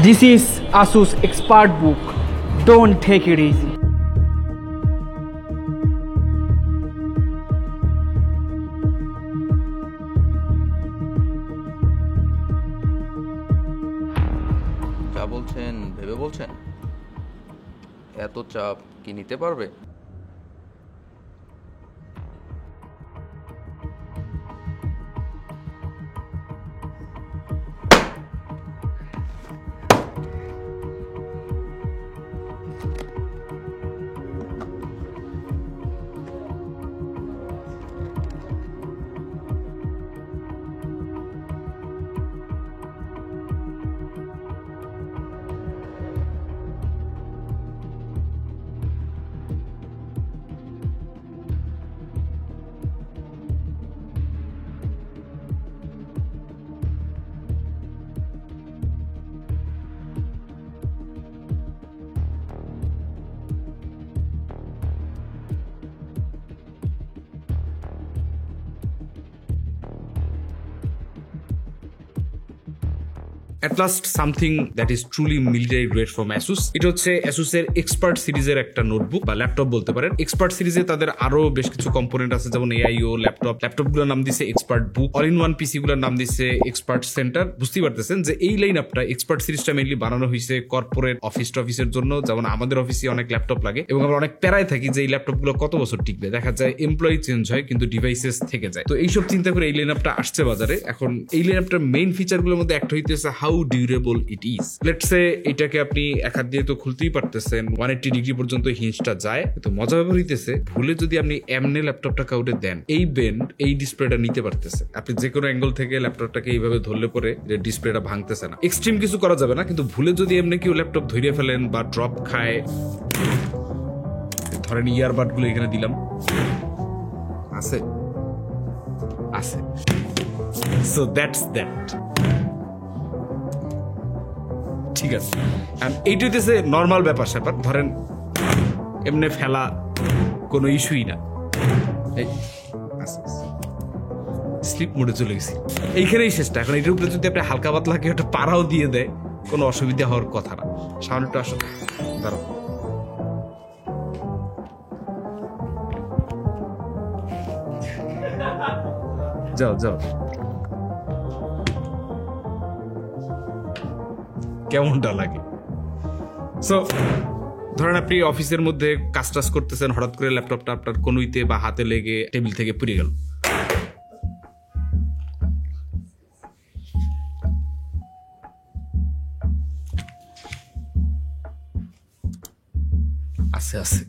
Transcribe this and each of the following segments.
This is Asus ExpertBook. Don't take it easy. যা বলছেন ভেবে বলছেন? এত চাপ কি নিতে পারবে? At last something that is truly military grade from Asus. এটা হচ্ছে Asus এর এক্সপার্ট সিরিজের একটা নোটবুক বা ল্যাপটপ বলতে পারেন। এক্সপার্ট সিরিজে তাদের আরো বেশ কিছু কম্পোনেন্ট আছে, যেমন AIO ল্যাপটপগুলোর নাম দিয়েছে expert book, all in one PC গুলোর নাম দিয়েছে এক্সপার্ট সেন্টার। বুঝতেই পারতেছেন যে এই লাইন আপটা এক্সপার্ট সিরিজটা মেইনলি বানানো হয়েছে কর্পোরেট অফিসের জন্য। যেমন আমাদের অফিসে অনেক ল্যাপটপ লাগে এবং আমরা অনেক প্যারায় থাকি যে এই ল্যাপটপগুলো কত বছর টিকবে। দেখা যায় এমপ্লয়ি চেঞ্জ হয় কিন্তু ডিভাইসেস থেকে যায়। তো এইসব চিন্তা করে এই লাইন আপটা আসছে বাজারে। এখন এই লাইন আপটার মেইন ফিচারগুলোর মধ্যে একটা হইতেছে how durable it is. Let's say এটাকে আপনি এক হাত দিয়ে তো খুলতেই পারতেছেন, 180 ডিগ্রি পর্যন্ত হিঞ্জটা যায়। তো মজা ব্যাপার হইতেছে ভুলে যদি আপনি এমনি ল্যাপটপটা কাউকে দেন, এই বেন্ড এই ডিসপ্লেটা নিতে পারতেছে। আপনি যে কোনো অ্যাঙ্গেল থেকে ল্যাপটপটাকে এইভাবে ধরলে পরে ডিসপ্লেটা ভাঙতেছে না। এক্সট্রিম কিছু করা যাবে না, কিন্তু ভুলে যদি এমনি কেউ ল্যাপটপ ধরিয়ে ফেলেন বা ড্রপ খায়, ধরেন ইয়ারবাড গুলো এখানে দিলাম, আছে সো দ্যাটস দ্যাট। ঠিক আছে, এইটা হইতেছে নর্মাল ব্যাপার স্যাপার। ধরেন এমনি ফেলা কোনো ইস্যুই না। স্লিপ মোডে চলে গেছি, এইখানেই শেষটা। এখন এটার উপরে যদি আপনি হালকা পাতলা কেউ একটা পাড়াও দিয়ে দেয়, কোনো অসুবিধা হওয়ার কথা না। সামনে একটু আসো, দাঁড়াও। যাও কেমনটা লাগে? সো ধরেন আপনি অফিসের মধ্যে কাজ করতেছেন, হঠাৎ করে ল্যাপটপটা আপনার কনুইতে বা হাতে লেগে টেবিল থেকে পড়ে গেল। আছে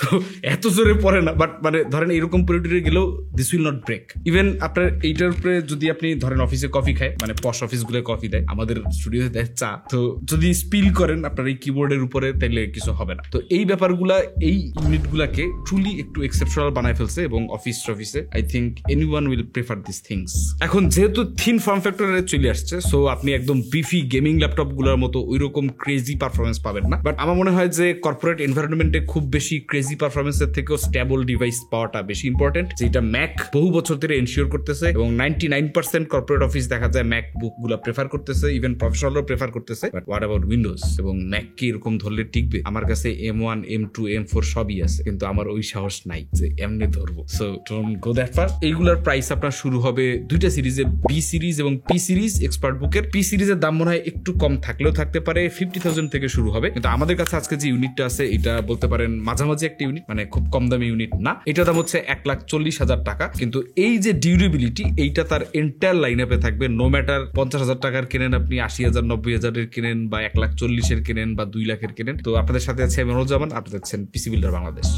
তো এত জোরে পড়ে না, বাট মানে ধরেন এরকম পরিটরে গেলেও this will not break. Even আপনার এইটার উপরে যদি আপনি ধরেন অফিসে কফি খায়, মানে পশ অফিস গুলো কফি দেয়, আমাদের স্টুডিওতে দেয় চা, তো যদি স্পিল করেন আপনার এই কিবোর্ডের উপরে, তাইলে কিছু হবে না। তো এই ব্যাপারগুলা, এই ইউনিট গুলাকে ট্রুলি একটু এক্সেপশনাল বানায় ফেলছে এবং অফিসে I think anyone will prefer this things. এখন যেহেতু থিন ফর্ম ফ্যাক্টরে চলে আসছে, সো আপনি একদম বিফি গেমিং ল্যাপটপ গুলোর মতো ওইরকম ক্রেজি পারফরমেন্স পাবেন না। বাট আমার মনে হয় যে কর্পোরেট এনভায়রনমেন্টে খুব বেশি ক্রেজি পারফরমেন্সের থেকেও স্টেবল ডিভাইস পাওয়াটা বেশি ইম্পর্টেন্ট, যেটা ম্যাক বহু বছর ধরে এনশিওর করতেছে এবং 99% কর্পোরেট অফিস দেখা যায় ম্যাক বুক গুলা প্রেফার করতেছে, ইভেন প্রফেশনালও প্রেফার করতেছে। But what about Windows? এবং ম্যাক কি এরকম ধরলে টিকবে? আমার কাছে M1 M2 M4 সবই আছে, কিন্তু আমার ওই সাহস নাই যে এমনি ধরবো। So don't go that fur. এইগুলার প্রাইস আপনার শুরু হবে দুইটা সিরিজে, বি সিরিজ এবং পি সিরিজ। এক্সপার্ট বুকের পি সিরিজের দাম মনে হয় একটু কম থাকলেও থাকতে পারে, 50,000 থেকে শুরু হবে। কিন্তু আমাদের কাছে আজকে যে ইউনিটটা আছে, এটা বলতে পারেন মাঝামাঝি একটা ইউনিট, মানে খুব কম দামি ইউনিট না। এটার দাম হচ্ছে 1,40,000 টাকা। কিন্তু এই যে ডিউরেবিলিটি, এইটা তার এন্টায়ার লাইন আপে থাকবে। নো ম্যাটার 50,000 টাকার কেনেন আপনি, 80,000 90,000 কেনেন বা 1,40,000 কেনেন বা 2 লাখের কেনেন। তো আপনাদের সাথে আছে আমি অনুজামান, আপনাদের আছেন পিসি বিল্ডার বাংলাদেশ।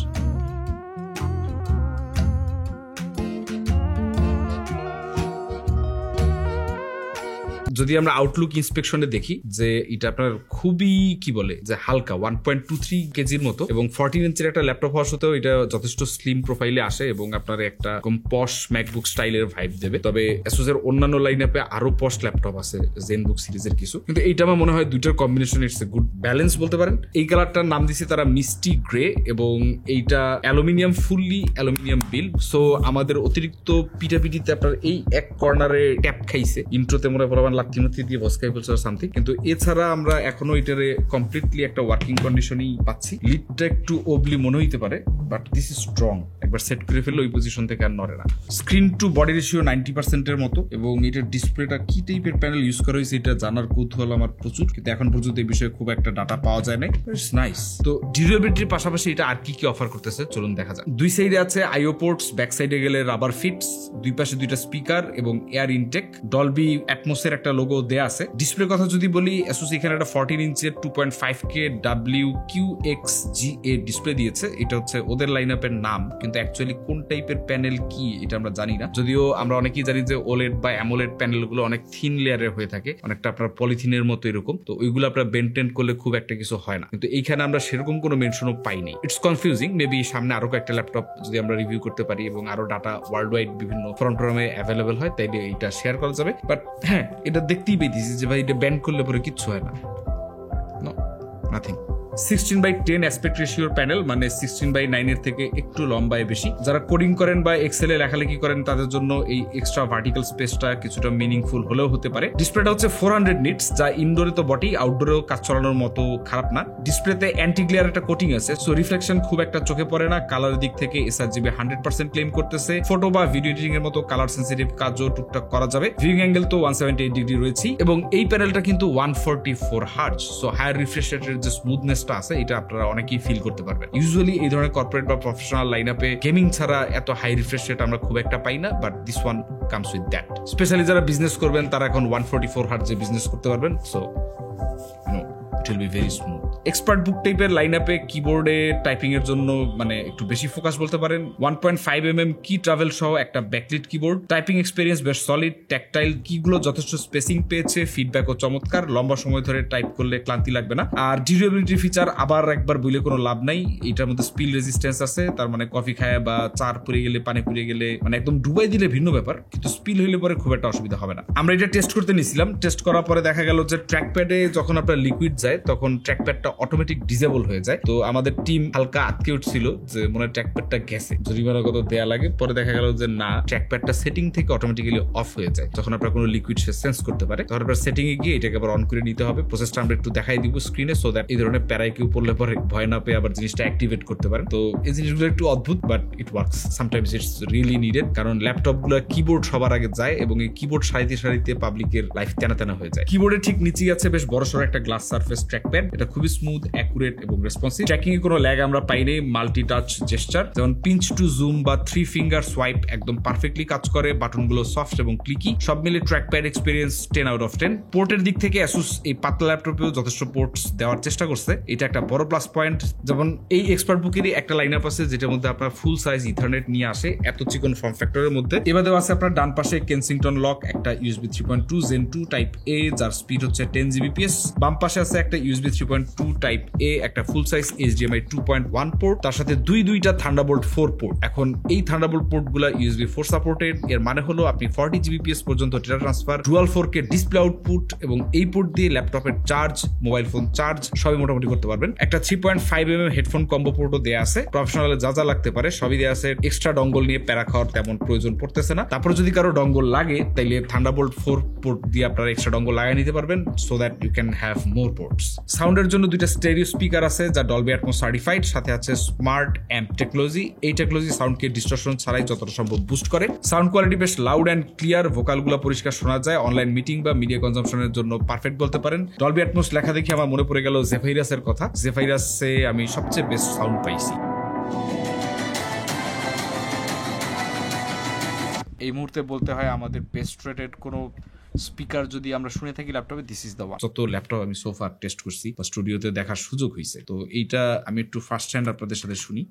যদি আমরা আউটলুক ইন্সপেকশনে দেখি যে এটা আপনার খুবই কি বলে যে হালকা 1.23 কেজির মতো এবং 14 ইঞ্চের একটা ল্যাপটপ হওয়ার সাথেও এটা যথেষ্ট স্লিম প্রোফাইলে আসে এবং আপনার একটা পশ ম্যাকবুক স্টাইলের ভাইব দেবে। তবে Asus এর অন্যান্য লাইনআপে আরো পশ ল্যাপটপ আছে, জেনবুক সিরিজের কিছু, কিন্তু এইটা আমার মনে হয় দুইটার combination it's a good balance বলতে পারেন। এই কালারটার নাম দিয়েছে তারা মিস্টি গ্রে এবং এইটা aluminium, fully aluminium build. So আমাদের অতিরিক্ত পিটাপিটিতে আপনার এই এক কর্নারে ট্যাপ খাইছে, ইন্ট্রোতে মনে হয় লাত্তি দিয়ে বসকাই ফেলছে সামথিং, কিন্তু এছাড়া আমরা এখনো এটারে কমপ্লিটলি একটা ওয়ার্কিং কন্ডিশনই পাচ্ছি। লিডটা একটু ওবলি মনে হইতে পারে, বাট দিস ইজ স্ট্রং। একবার সেট করে ফেললে ওই পজিশন থেকে আর নড়ে না। স্ক্রিন টু বডি রেশিও 90% মতো, এবং এটার ডিসপ্লেটা কি টাইপের প্যানেল ইউজ করা হয়েছে এটা জানার কৌতূহল আমার প্রচুর, কিন্তু এখন পর্যন্ত এই বিষয়ে খুব একটা ডাটা পাওয়া যায় নাই। It's nice. তো ডিউরেবিলিটির পাশাপাশি এটা আর কি অফার করতেছে চলুন দেখা যাক। দুই সাইডে আছে আইও পোর্টস, ব্যাক সাইডে গেলে রাবার ফিটস, দুই পাশে দুইটা স্পিকার এবং এয়ার ইনটেক, ডলবি অ্যাটমসের একটা লোগো দেয়া আছে। ডিসপ্লে কথা যদি বলি, Asus এখানে একটা 14 ইঞ্চের 2.5K WQXGA ডিসপ্লে দিয়েছে। এটা হচ্ছে ওদের লাইন আপের নাম, কিন্তু অ্যাকচুয়ালি কোন টাইপের প্যানেল কি এটা আমরা জানি না। যদিও আমরা অনেকেই জানি যে ওলেড বা অ্যামোলেড প্যানেল গুলো অনেক থিন লেয়ারের হয়ে থাকে, অনেকটা আপনার পলিথিনের মতো এরকম, তো ওইগুলো আপনার বেন্টেন্ট করলে খুব একটা কিছু হয় না, কিন্তু এইখানে আমরা সেরকম কোনো মেনশনও পাইনি। It's confusing. মেবি সামনে আরো কয়েকটা ল্যাপটপ যদি আমরা রিভিউ করতে পারি এবং আরো ডাটা ওয়ার্ল্ড ওয়াইড বিভিন্ন ফ্রন্টরমে অ্যাভেলেবল হয়, তাইলে এটা শেয়ার করা যাবে। বাট হ্যাঁ, এটা দেখতেই পেয়েছি যে ভাই এটা ব্যান্ড করলে পরে কিচ্ছু হয় না, নাথিং। 16:10 অ্যাসপেক্ট রেশিওর প্যানেল, মানে 16:9 এর থেকে একটু লম্বায় বেশি। যারা কোডিং করেন বা এক্সেলে লেখালেখি করেন তাদের জন্য এই এক্সট্রা ভার্টিক্যাল স্পেসটা কিছুটা মিনিংফুল হলেও হতে পারে। ডিসপ্লেটা হচ্ছে 400 নিটস, যা ইনডোরে তো বটেই, আউটডোরেও কাজ চালানোর মতো খারাপ না। ডিসপ্লেতে অ্যান্টি গ্লেয়ার একটা কোটিং আছে, সো রিফ্লেকশন খুব একটা চোখে পড়ে না। কালারের দিক থেকে sRGB 100% ক্লেম করতেছে। ফটো বা ভিডিও এডিটিং এর মতো কালার সেন্সিটিভ কাজও টুকটাক করা যাবে। ভিউইং অ্যাঙ্গেল তো 178 ডিগ্রি রয়েছে, এবং এই প্যানেলটা কিন্তু 144 হার্জ, সো হায়ার রিফ্রেশ রেটের যে স্মুথনেস আছে এটা আপনারা অনেকেই ফিল করতে পারবেন। ইউজুয়ালি এই ধরনের কর্পোরেট বা প্রফেশনাল লাইন আপে গেমিং ছাড়া এত হাই রিফ্রেশ রেট আমরা খুব একটা পাই না, but this one comes with that. Specially যারা বিজনেস করবেন তারা এখন 144 হার্টজে বিজনেস করতে পারবেন, so it will be very smooth. Expert book টাইপের লাইন আপে কিবোর্ডে টাইপিং এর জন্য মানে একটু বেশি ফোকাস বলতে পারেন। 1.5mm কি ট্রাভেল সহ একটা ব্যাকলিট কিবোর্ড। টাইপিং এক্সপেরিয়েন্স বেশ সলিড, ট্যাকটাইল কিগুলো যথেষ্ট স্পেসিং পেয়েছে, ফিডব্যাকও চমৎকার, লম্বা সময় ধরে টাইপ করলে ক্লান্তি লাগবে না। আর ডিউরেবিলিটি ফিচার আবার একবার বলে কোনো লাভ নাই, এটার মধ্যে স্পিল রেজিস্ট্যান্স আছে, তার মানে কফি খায় বা চার পুড়ে গেলে, পানি পুড়ে গেলে, মানে একদম ডুবাই দিলে ভিন্ন ব্যাপার, কিন্তু স্পিল হইলে পরে খুব একটা অসুবিধা হবে না। আমরা এটা টেস্ট করতে নিয়েছিলাম, টেস্ট করার পরে দেখা গেল যে ট্র্যাকপ্যাডে যখন আপনার লিকুইড যায় তখন ট্র্যাকপ্যাডটা অটোমেটিক ডিসেবল হয়ে যায়। তো আমাদের টিম হালকা আটকে উঠছিল যে মনে হয় ট্র্যাকপ্যাডটা গেছে, জরিমানা কত দেয়া লাগে। পরে দেখা গেল যে না, ট্র্যাকপ্যাডটা সেটিং থেকে অটোমেটিক্যালি অফ হয়ে যায় যখন আপনার কোনো লিকুইড সেন্স করতে পারে। তখন আপনার সেটিং এ গিয়ে এটাকে আবার অন করে নিতে হবে। প্রসেসটা আমরা একটু দেখাই দিব স্ক্রিনে, সো দ্যাট এই ধরনের প্যারায় কেউ পড়লে পরে ভয় না পেয়ে আবার জিনিসটা অ্যাক্টিভেট করতে পারেন। তো এই জিনিসগুলো একটু অদ্ভুত, but it works. Sometimes it's really needed, কারণ ল্যাপটপ গুলো কিবোর্ড সবার আগে যায় এবং এই কিবোর্ড সারিতে সারিতে পাবলিকের লাইফ টানা টানা হয়ে যায়। কিবোর্ডের ঠিক নিচেই আছে বেশ বড়সড় একটা গ্লাস সারফেস ট্র্যাকপ্যাড। এটা খুবই স্মুথ, অ্যাকুরেট এবং রেসপন্সিভ। ট্র্যাকিং এ কোনো ল্যাগ আমরা পাইনি। মাল্টি টাচ জেস্টার যেমন পিঞ্চ টু জুম বা 3 ফিঙ্গার সোয়াইপ একদম পারফেক্টলি কাজ করে। বাটনগুলো সফট এবং ক্লিকি, সব মিলে ট্র্যাকপ্যাড এক্সপেরিয়েন্স 10 আউট অফ 10। পোর্টের দিক থেকে Asus এই পাতলা ল্যাপটপেও যথেষ্ট পোর্টস দেওয়ার চেষ্টা করছে, এটা একটা বড় প্লাস পয়েন্ট। যেমন এই এক্সপার্ট বুকেরই একটা লাইন আপ আছে যেটার মধ্যে আপনার ফুল সাইজ ইথারনেট নিয়ে আসে এত চিকন ফর্ম ফ্যাক্টরের মধ্যে। এবার দেওয়া আছে আপনার ডান পাশে কেনসিংটন লক, একটা USB 3.2 Gen 2 টাইপ A যার স্পিড হচ্ছে 10 Gbps। বাম পাশে আছে একটা USB 3.2 টাইপ A, একটা ফুল সাইজ HDMI 2.1 পোর্ট, তার সাথে দুইটা থান্ডারবোল্ট 4 পোর্ট। এখন এই থান্ডারবোল্ট পোর্ট গুলা USB 4 সাপোর্টেড। এর মানে হলো আপনি 40 Gbps পর্যন্ত data transfer, dual 4K display output, এবং এই পোর্ট দিয়ে ল্যাপটপের চার্জ, মোবাইল ফোন চার্জ সবই মোটামুটি করতে পারবেন। একটা 3.5mm হেডফোন কম্বো পোর্টও দেয়া আছে। প্রফেশনালে যা যা লাগতে পারে সবই দেয়া আছে। এক্সট্রা ডঙ্গল নিয়ে প্যারা খাওয়ার তেমন প্রয়োজন পড়তেছে না। তারপর যদি কারো ডঙ্গল লাগে তাইলে থান্ডারবোল্ট 4 পোর্ট দিয়ে আপনারা এক্সট্রা ডঙ্গল লাগিয়ে নিতে পারবেন, so that you can have more ports. সাউন্ডের জন্য দুইটা স্টেরিও স্পিকার আছে যা ডলবি অ্যাটমস সার্টিফাইড, সাথে আছে স্মার্ট অ্যাম্প টেকনোলজি। এই টেকনোলজি সাউন্ডকে ডিস্টরশন ছাড়াই যতটা সম্ভব বুস্ট করে। সাউন্ড কোয়ালিটি বেশ লাউড অ্যান্ড ক্লিয়ার, ভোকালগুলো পরিষ্কার শোনা যায়। অনলাইন মিটিং বা মিডিয়া কনজাম্পশনের জন্য পারফেক্ট বলতে পারেন। ডলবি অ্যাটমস লেখা দেখে আমার মনে পড়ে গেল জেফাইরাসের কথা। জেফাইরাসে আমি সবচেয়ে বেস্ট সাউন্ড পাইছি। এই মুহূর্তে বলতে হয় আমাদের বেস্ট রেটেড কোনো স্পিকার যদি আমরা শুনে থাকি ল্যাপটপে, দিস ইজ দ্য ওয়ান। যত ল্যাপটপ আমি সোফার টেস্ট করছি বা স্টুডিওতে দেখার সুযোগ হয়েছে, তো এইটা আমি একটু ফার্স্ট হ্যান্ড আপনাদের সাথে শুনি।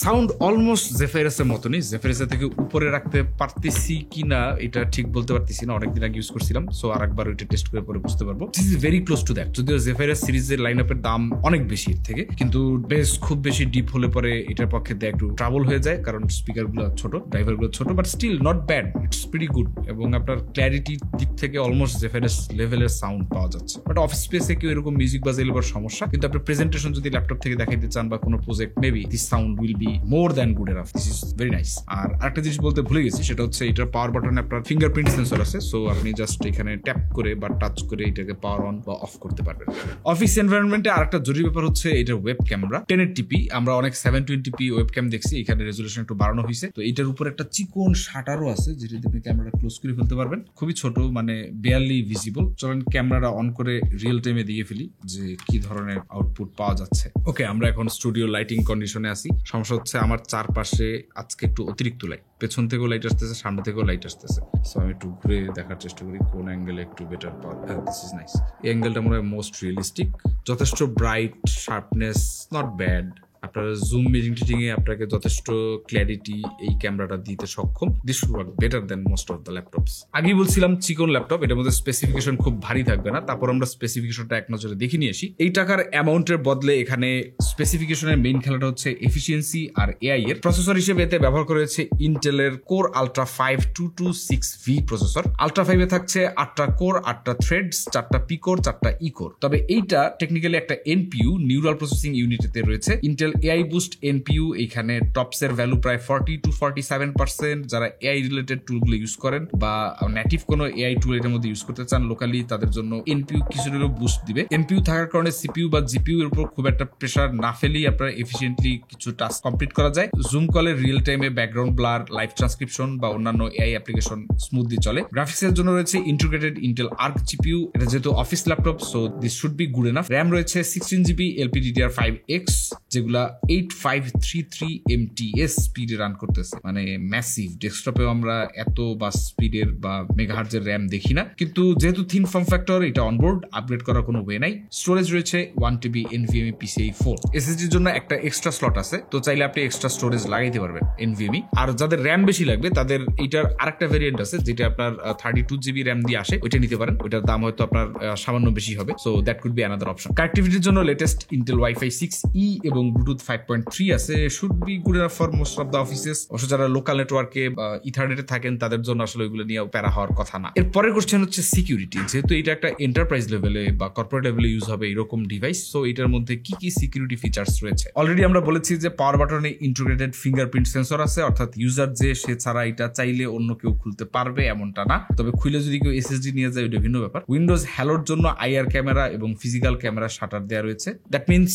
সাউন্ড অলমোস্ট জেফাইরাসের মতনই, জেফাইরাসের থেকে উপরে রাখতে পারতেছি কিনা এটা ঠিক বলতে পারতেছি না, অনেকদিন আগে ইউজ করছিলাম, সো আরেকবার ওইটা টেস্ট করে পরে বুঝতে পারবো। This is very close to that, যদিও জেফাইরাস সিরিজের লাইন আপের দাম অনেক বেশি এর থেকে, কিন্তু বেশ খুব বেশি ডিপ হলে পরে এটার পক্ষে একটু ট্রাবল হয়ে যায়, কারণ স্পিকার গুলো ছোট, ড্রাইভার গুলো ছোট, but still not bad, it's pretty good, এবং আপনার ক্ল্যারিটির দিক থেকে অলমোস্ট জেফাইরাস লেভেলের সাউন্ড পাওয়া যাচ্ছে। বাট অফিস স্পেসে কেউ এরকম মিউজিক বাজাইলে সমস্যা, কিন্তু আপনার প্রেজেন্টেশন যদি ল্যাপটপ থেকে দেখাইতে চান বা কোনো project, maybe this sound will be more than good enough. This is very nice. আর আরেকটা জিনিস বলতে ভুলে গেছি, সেটা হচ্ছে এটার পাওয়ার বাটনে আপনার ফিঙ্গারপ্রিন্ট সেন্সর আছে, সো আপনি জাস্ট এখানে ট্যাপ করে বা টাচ করে এটাকে পাওয়ার অন বা অফ করতে পারবেন। অফিস এনভায়রনমেন্টে আরেকটা জরুরি ব্যাপার হচ্ছে এটার ওয়েব ক্যামেরা 1080p, আমরা অনেক 720p ওয়েব ক্যাম দেখছি, এখানে রেজুলেশন একটু বাড়ানো হয়েছে, তো এটার উপর একটা চিকন শাটারও আছে যেটা আপনি ক্যামেরাটা ক্লোজ করে ফেলতে পারবেন, খুবই ছোট, মানে বেয়ারলি ভিজিবল। চলেন ক্যামেরাটা অন করে রিয়েল টাইমে দিয়ে ফেলি যে কি ধরনের আউটপুট পাওয়া যাচ্ছে। ওকে, আমরা এখন স্টুডিও লাইটিং কন্ডিশনে আছি। সমস্যা হচ্ছে আমার চারপাশে আজকে একটু অতিরিক্ত লাইট, পেছন থেকেও লাইট আসতেছে, সামনে থেকেও লাইট আসতেছে, সো আমি একটু ঘুরে দেখার চেষ্টা করি কোন অ্যাঙ্গেলে একটু বেটার পাওয়া। দিস ইজ নাইস, এই অ্যাঙ্গেলটা মনে হয় মোস্ট রিয়েলিস্টিক, যথেষ্ট ব্রাইট, শার্পনেস নট ব্যাড। আপনার জুম মিটিং টিটিং এ আপনাকে যথেষ্ট ক্ল্যারিটি এই ক্যামেরাটা দিতে সক্ষম। This should work better then most of the laptops. আগেই বলছিলাম চিকন ল্যাপটপ, এটার মধ্যে স্পেসিফিকেশন খুব ভারী থাকবে না, তারপর আমরা স্পেসিফিকেশনটা এক নজরে দেখে নিয়ে আসি। এই টাকার অ্যামাউন্টের বদলে এখানে স্পেসিফিকেশনের মেইন খেলাটা হচ্ছে এফিসিয়েন্সি আর এআই এর। প্রসেসর হিসেবে এতে ব্যবহার করা হয়েছে ইন্টেলের core ultra 5 226V processor. Ultra 5 এ থাকছে 8টা কোর, 8টা থ্রেডস, 4টা পি কোর, 4টা ই কোর। তবে এইটা টেকনিক্যালি একটা এনপিইউ, নিউরাল প্রসেসিং ইউনিটেতে রয়েছে। ইন্টেল এআই বুস্ট এনপিইউ, এখানে টপস এর ভ্যালু প্রায় 40 to 47%। যারা এআই রিলেটেড টুলগুলো ইউজ করেন বা নেটিভ কোনো এআই টুল এর মধ্যে ইউজ করতে চান লোকালি, তাদের জন্য এনপিইউ কিছুটা বুস্ট দিবে। এনপিইউ থাকার কারণে সিপিইউ বা জিপিইউ এর উপর খুব একটা প্রেসার না ফেলেই আপনারা এফিশিয়েন্টলি কিছু টাস্ক কমপ্লিট করা যায়। জুম কলের রিয়েল টাইমে ব্যাকগ্রাউন্ড ব্লার, লাইভ ট্রান্সক্রিপশন বা অন্যান্য এআই অ্যাপ্লিকেশন স্মুথলি চলে। গ্রাফিক্স এর জন্য রয়েছে ইন্টিগ্রেটেড ইন্টেল আর্ক জিপিইউ, এটা যেহেতু office laptop so this should be good enough. RAM রয়েছে 16GB LPDDR5X, যেগুলা 8533 MTS স্পিডে রান করতেছে, মানে ম্যাসিভ। ডেস্কটপেও আমরা এত বা স্পিডের বা মেগাহার্জের র্যাম দেখি না, কিন্তু যেহেতু থিন ফর্ম ফ্যাক্টর, এটা অনবোর্ড, আপগ্রেড করার কোনো ওয়ে নাই। স্টোরেজ রয়েছে 1TB NVMe PCIe 4। এসএসডির জন্য একটা এক্সট্রা স্লট আছে, তো চাইলে আপনি এক্সট্রা স্টোরেজ লাগাইতে পারবেন NVMe। আর যাদের র্যাম বেশি লাগবে তাদের এইটার আরেকটা ভেরিয়েন্ট আছে যেটা আপনার 32GB র্যাম দিয়ে আসে, ওইটা নিতে পারেন। ওইটার দাম হয়তো আপনার সামান্য বেশি হবে, so that could be another option. কানেক্টিভিটির জন্য লেটেস্ট ইন্টেল Wi-Fi 6E এবং ব্লুটুথ 5.3 আছে, should be good enough for most of the offices. অবশ্য যারা লোকাল নেটওয়ার্কে বা ইথারনেটে থাকেন তাদের জন্য আসলে ওইগুলো নিয়ে প্যারা হওয়ার কথা না। এর পরের কোশ্চেন হচ্ছে সিকিউরিটি। যেহেতু এটা একটা এন্টারপ্রাইজ লেভেলে বা কর্পোরেট লেভেলে ইউজ হবে এরকম ডিভাইস, সো এটার মধ্যে কি কি সিকিউরিটি ফিচার্স রয়েছে। অলরেডি আমরা বলেছি যে পাওয়ার বাটনে ইন্টিগ্রেটেড ফিঙ্গারপ্রিন্ট সেন্সর আছে, অর্থাৎ ইউজার যে সে ছাড়া এটা চাইলে অন্য কেউ খুলতে পারবে এমনটা না, তবে খুলে যদি কেউ এসএসডি নিয়ে যায় ওইটা ভিন্ন ব্যাপার। উইন্ডোজ হ্যালোর জন্য আইআর ক্যামেরা এবং ফিজিক্যাল ক্যামেরা শাটার দেওয়া রয়েছে। দ্যাট মিনস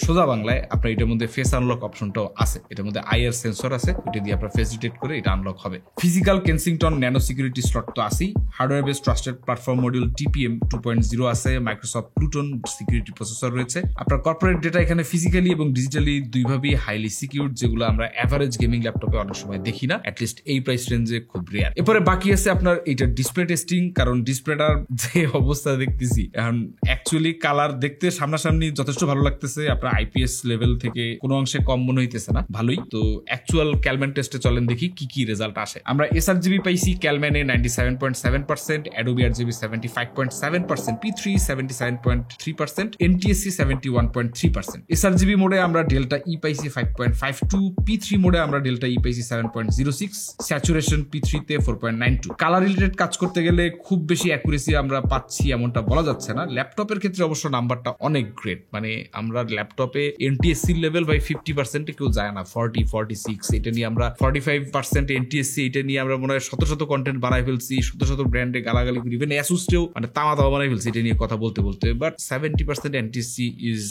সোজা বাংলায় আপনার এটার মধ্যে ফেস আনলক অপশনটাও আছে, এটার মধ্যে আইআর সেন্সর আছে, ওইটা দিয়ে আপনার ফেস ডিটেক্ট করে এটা আনলক হবে। Physical Kensington nano security slot তো আছেই। Hardware base trusted platform module TPM 2.0 আছে। মাইক্রোসফট প্লুটন সিকিউরিটি প্রসেসর রয়েছে। আপনার কর্পোরেট ডেটা এখানে ফিজিক্যালি এবং ডিজিটালি দুইভাবেই হাইলি সিকিউর, যেগুলো আমরা অ্যাভারেজ গেমিং ল্যাপটপে অনেক সময় দেখি না, অ্যাটলিস্ট এই প্রাইস রেঞ্জে খুব রেয়ার। এরপরে বাকি আছে আপনার এইটা ডিসপ্লে টেস্টিং, কারণ ডিসপ্লেটার যে অবস্থা দেখতেছি এখন, অ্যাকচুয়ালি কালার দেখতে সামনাসামনি যথেষ্ট ভালো লাগতেছে, আপনার আইপিএস লেভেল থেকে কোনো অংশে কম মনে হইতেছে না, ভালোই। তো অ্যাকচুয়াল ক্যালম্যান টেস্টে চলেন দেখি কি কি রেজাল্ট আসে। আমরা sRGB পাইছি ক্যালম্যানে 97.7%, Adobe RGB 75.7%, P3 77.3%, NTSC 71.3%। sRGB মোডে আমরা ডেল্টা ই পাইছি 5.52, P3 মোডে আমরা ডেল্টা ই পাইছি 7.06, স্যাচুরেশন P3 তে 4.92। কালার রিলেটেড কাজ করতে গেলে খুব বেশি অ্যাকুরেসি আমরা পাচ্ছি এমনটা বলা যাচ্ছে না। ল্যাপটপের ক্ষেত্রে অবশ্য নাম্বারটা অনেক গ্রেট, মানে আমরা ল্যাপটপে NTSC লেভেল বাই 50% কেউ যায় না, 40 46, এটা নিয়ে আমরা 45% NTSC, এটা নিয়ে আমরা মনে হয় শত কন্টেন্ট বানাই ফেলছি, শত ব্র্যান্ডে গালাগালি করি, ইভেন অ্যাসুসটেও মানে তামা বানাই ফেলছি এটা নিয়ে কথা বলতে, but 70% NTSC is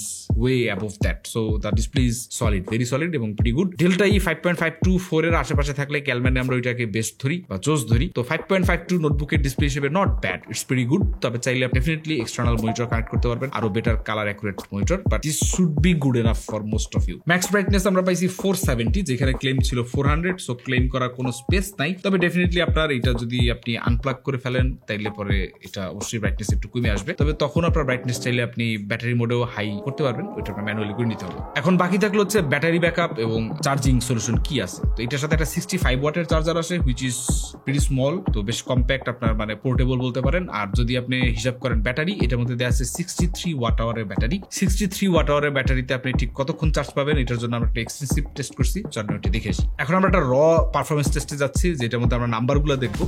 way above that, so the display is solid, very solid এবং প্রিটি গুড। ডেল্টা ই 5.52 4 এর আশেপাশে থাকলে ক্যালম্যানে আমরা ওইটাকে বেস্ট ধরি বা জোস ধরি, তো 5.52 নোটবুকের ডিসপ্লে হিসেবে not bad, it's pretty good. তবে চাইলে ডেফিনেটলি এক্সটার্নাল মনিটর কানেক্ট করতে পারবেন, আরো better colour accurate monitor, but this should be good enough for most of you. Max brightness আমরা পাইছি 470, যেখানে ক্লেম ছিল 400, সো ক্লেম করার কোনো স্পেস নাই। তবে ডেফিনেটলি আপনার এটা যদি আপনি আনপ্লাগ করে ফেলেন তাইলে পরে এটা অবশ্যই ব্রাইটনেস একটু কমে আসবে, তবে তখন আপনার ব্রাইটনেস চাইলে আপনি ব্যাটারি মোডেও হাই করতে পারবেন, ওইটা আপনার ম্যানুয়ালি করে নিতে হবে। এখন বাকি থাকলো হচ্ছে ব্যাটারি ব্যাকআপ এবং চার্জিং সলিউশন কি আছে। তো এটার সাথে একটা 65 ওয়াটের চার্জার আসে, হুইচ ইজ প্রিটি স্মল, তো বেশ কম্প্যাক্ট, আপনার মানে পোর্টেবল বলতে পারেন। আর যদি আপনি হিসাব করেন ব্যাটারি, এটার মধ্যে দেওয়া আছে 63 ওয়াট আওয়ারের ব্যাটারি। 63 ওয়াট আওয়ারের ব্যাটারিতে আপনি ঠিক কতক্ষণ চার্জ পাবেন, এটার জন্য আমরা একটা এক্সটেন্সিভ টেস্ট করছি, চলুন ওটা দেখে আসি। এখন আমরা একটা র পারফরমেন্স টেস্টে যাচ্ছি, যেটার মধ্যে আমরা নাম্বারগুলো দেখবো।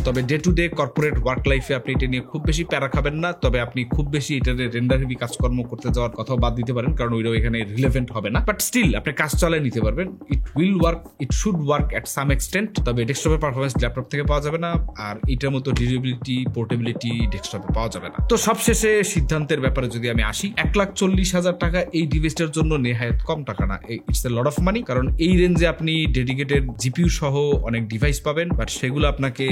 তবে day to day corporate work লাইফে আপনি এটা নিয়ে খুব বেশি প্যারা খাবেন না। তবে আপনি খুব বেশি এটার রেন্ডার হেভি কাজকর্ম করতে যাওয়ার কথাও বাদ দিতে পারেন, কারণ ওইটাও এখানে রিলেভেন্ট হবে না। বাট স্টিল আপনি কাজ চালিয়ে নিতে পারবেন। It will work, it should work at some extent. তবে ডেস্কটপের পারফরমেন্স ল্যাপটপ থেকে পাওয়া যাবে না, আর এটার মতো ডিউরেবিলিটি, পোর্টেবিলিটি ডেস্কটপে পাওয়া যাবে না। তো সবশেষে সিদ্ধান্তের ব্যাপারে যদি আমি আসি, 1,40,000 টাকা এই ডিভাইসটার জন্য নেহায়েত কম টাকা না, it's a lot of money. কারণ এই রেঞ্জে আপনি ডেডিকেটেড জিপিইউ সহ অনেক ডিভাইস পাবেন, বাট সেগুলো আপনাকে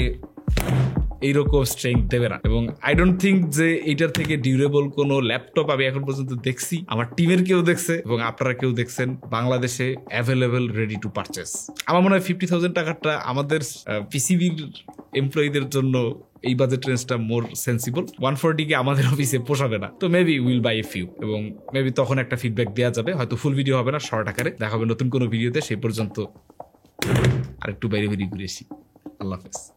এইরকম স্ট্রেংথ দেবে না। এবং আই ডোন্ট থিঙ্ক যে এইটার থেকে ডিউরেবল কোনো ল্যাপটপ আমি এখন পর্যন্ত দেখছি, আমার টিমের কেউ দেখছে এবং আপনারা কেউ দেখছেন বাংলাদেশে অ্যাভেলেবেল, রেডি টু পারচেস। আমার মনে হয় 50,000 টাকাটা আমাদের পিসিবির এমপ্লয়ীদের জন্য এই বাজেট রেঞ্জটা মোর সেন্সিবল। 140 কে আমাদের অফিসে পোষাবে না, তো maybe will buy a few, এবং মেবি তখন একটা ফিডব্যাক দেওয়া যাবে। হয়তো ফুল ভিডিও হবে না, শর্ট আকারে দেখা হবে নতুন কোনো ভিডিওতে। সেই পর্যন্ত আরেকটু বাইরে বেরিয়ে ঘুরে আসি। আল্লাহ হাফেজ।